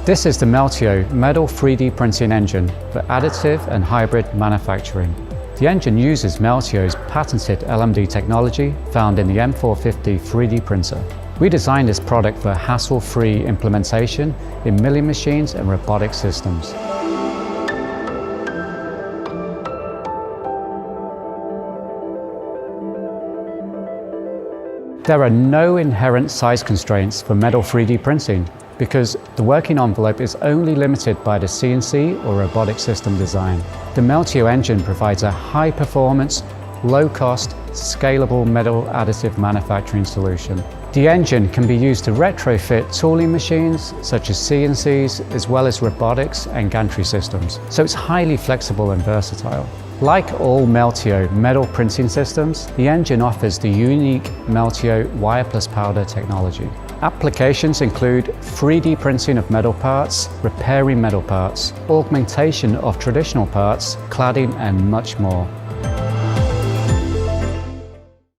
This is the Meltio metal 3D printing engine for additive and hybrid manufacturing. The engine uses Meltio's patented LMD technology found in the M450 3D printer. We designed this product for hassle-free implementation in milling machines and robotic systems. There are no inherent size constraints for metal 3D printing because the working envelope is only limited by the CNC or robotic system design. The Meltio engine provides a high-performance, low-cost, scalable metal additive manufacturing solution. The engine can be used to retrofit tooling machines such as CNCs, as well as robotics and gantry systems, so it's highly flexible and versatile. Like all Meltio metal printing systems, the engine offers the unique Meltio wire plus powder technology. Applications include 3D printing of metal parts, repairing metal parts, augmentation of traditional parts, cladding, and much more.